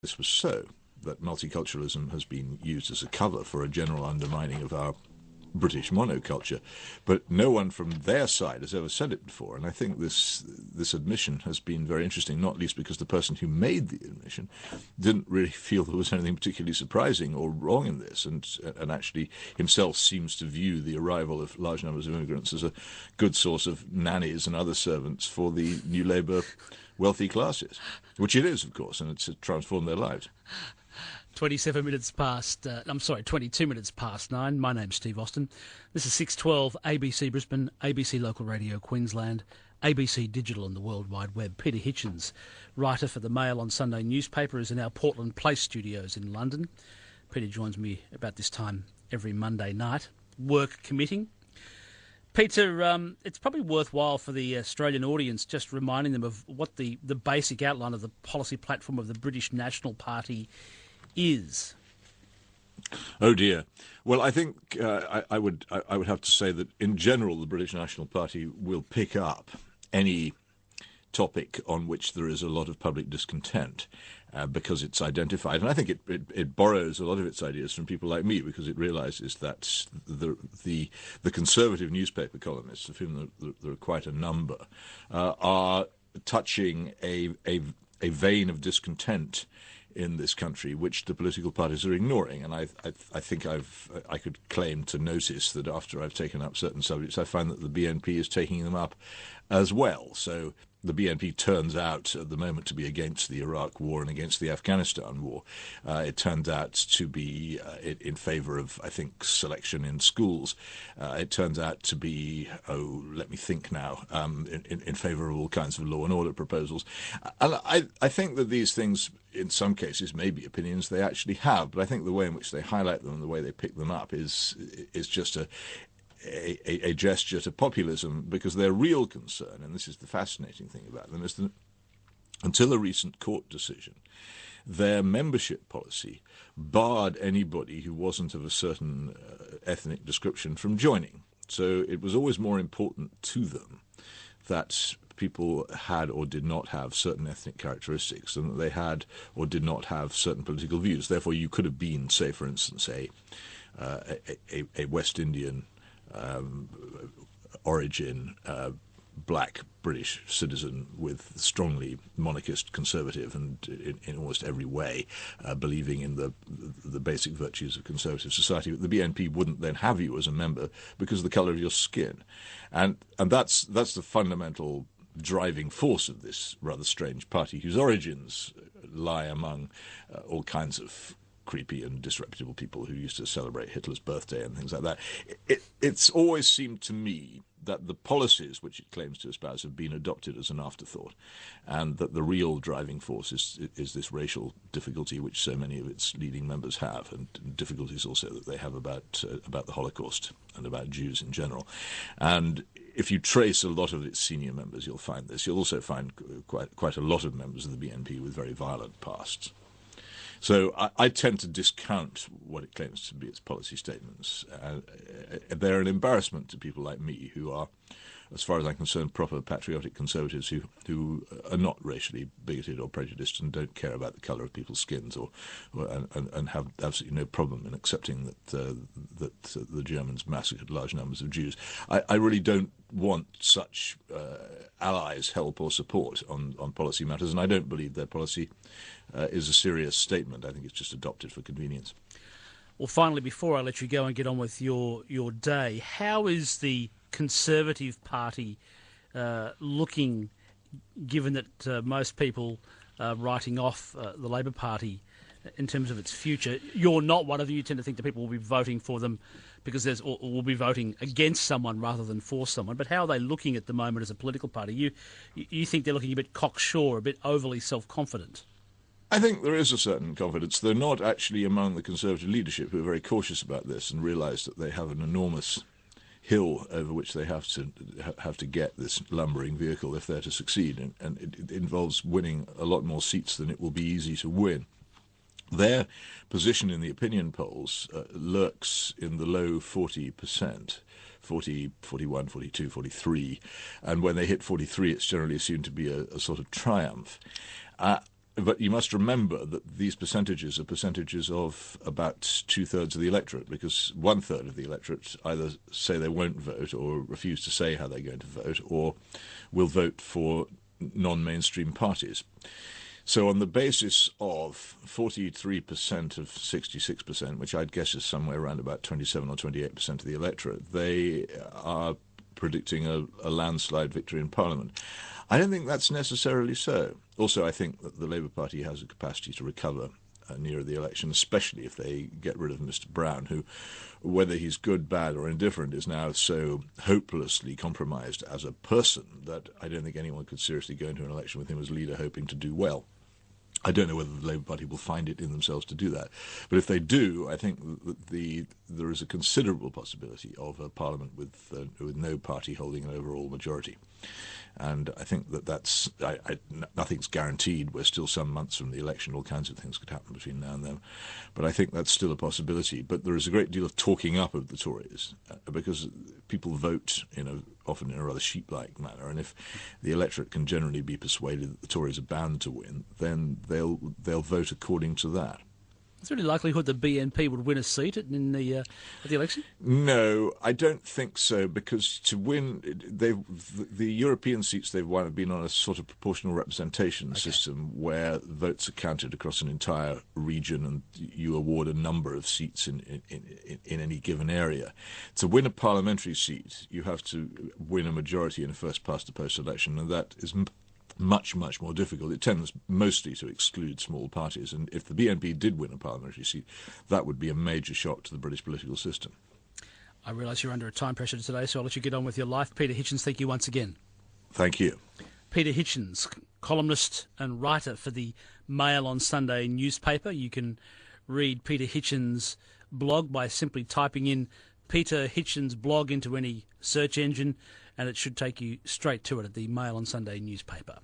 this was so, that multiculturalism has been used as a cover for a general undermining of our British monoculture, but no one from their side has ever said it before. And I think this admission has been very interesting, not least because the person who made the admission didn't really feel there was anything particularly surprising or wrong in this, and actually himself seems to view the arrival of large numbers of immigrants as a good source of nannies and other servants for the New Labour wealthy classes, which it is, of course, and it's transformed their lives. 22 minutes past 9. My name's Steve Austin. This is 612 ABC Brisbane, ABC Local Radio Queensland, ABC Digital and the World Wide Web. Peter Hitchens, writer for the Mail on Sunday newspaper, is in our Portland Place studios in London. Peter joins me about this time every Monday night, work committing. Peter, it's probably worthwhile for the Australian audience just reminding them of what the basic outline of the policy platform of the British National Party is. Oh dear. Well, I think I would have to say that in general the British National Party will pick up any topic on which there is a lot of public discontent because it's identified, and I think it borrows a lot of its ideas from people like me, because it realises that the conservative newspaper columnists, of whom there are quite a number, are touching a vein of discontent in this country, which the political parties are ignoring. And I think I could claim to notice that after I've taken up certain subjects, I find that the BNP is taking them up as well. So the BNP turns out at the moment to be against the Iraq war and against the Afghanistan war. It turns out to be in favour of, I think, selection in schools. It turns out to be, let me think now, in favour of all kinds of law and order proposals. And I think that these things, in some cases, may be opinions they actually have, but I think the way in which they highlight them and the way they pick them up is just a gesture to populism, because their real concern, and this is the fascinating thing about them, is that until a recent court decision, their membership policy barred anybody who wasn't of a certain ethnic description from joining. So it was always more important to them that people had or did not have certain ethnic characteristics, and that they had or did not have certain political views. Therefore, you could have been, say, for instance, a West Indian origin, black British citizen with strongly monarchist, conservative, and in almost every way believing in the basic virtues of conservative society. But the BNP wouldn't then have you as a member because of the colour of your skin, and that's the fundamental driving force of this rather strange party, whose origins lie among all kinds of creepy and disreputable people who used to celebrate Hitler's birthday and things like that. It's always seemed to me that the policies which it claims to espouse have been adopted as an afterthought, and that the real driving force is this racial difficulty which so many of its leading members have, and difficulties also that they have about the Holocaust and about Jews in general. And if you trace a lot of its senior members, you'll find this. You'll also find quite a lot of members of the BNP with very violent pasts. So I tend to discount what it claims to be its policy statements. They're an embarrassment to people like me, who are, as far as I'm concerned, proper patriotic conservatives who are not racially bigoted or prejudiced and don't care about the colour of people's skins, and have absolutely no problem in accepting that the Germans massacred large numbers of Jews. I really don't want such allies' help or support on policy matters, and I don't believe their policy is a serious statement. I think it's just adopted for convenience. Well, finally, before I let you go and get on with your day, how is the Conservative Party looking, given that most people are writing off the Labor Party in terms of its future? You're not one of them. You tend to think that people will be voting for them because or will be voting against someone rather than for someone. But how are they looking at the moment as a political party? You think they're looking a bit cocksure, a bit overly self-confident? I think there is a certain confidence. They're not actually among the Conservative leadership, who are very cautious about this and realise that they have an enormous hill over which they have to get this lumbering vehicle if they're to succeed, and it involves winning a lot more seats than it will be easy to win. Their position in the opinion polls lurks in the low 40%, 40, 41, 42, 43, and when they hit 43, it's generally assumed to be a sort of triumph. But you must remember that these percentages are percentages of about 2/3 of the electorate, because 1/3 of the electorate either say they won't vote or refuse to say how they're going to vote, or will vote for non-mainstream parties. So on the basis of 43% of 66%, which I'd guess is somewhere around about 27 or 28% of the electorate, they are predicting a landslide victory in Parliament. I don't think that's necessarily so. Also, I think that the Labour Party has a capacity to recover nearer the election, especially if they get rid of Mr. Brown, who, whether he's good, bad or indifferent, is now so hopelessly compromised as a person that I don't think anyone could seriously go into an election with him as leader hoping to do well. I don't know whether the Labour Party will find it in themselves to do that. But if they do, I think that there is a considerable possibility of a parliament with no party holding an overall majority. And I think that's nothing's guaranteed. We're still some months from the election. All kinds of things could happen between now and then. But I think that's still a possibility. But there is a great deal of talking up of the Tories because people vote, often in a rather sheep-like manner. And if the electorate can generally be persuaded that the Tories are bound to win, then they'll vote according to that. Is there any likelihood that BNP would win a seat at the election? No, I don't think so, because to win, the European seats they've won have been on a sort of proportional representation system where votes are counted across an entire region and you award a number of seats in any given area. To win a parliamentary seat, you have to win a majority in a first-past-the-post election, and that is much, much more difficult. It tends mostly to exclude small parties, and if the BNP did win a parliamentary seat, that would be a major shock to the British political system. I realise you're under a time pressure today, so I'll let you get on with your life. Peter Hitchens, thank you once again. Thank you. Peter Hitchens, columnist and writer for the Mail on Sunday newspaper. You can read Peter Hitchens' blog by simply typing in Peter Hitchens' blog into any search engine, and it should take you straight to it at the Mail on Sunday newspaper.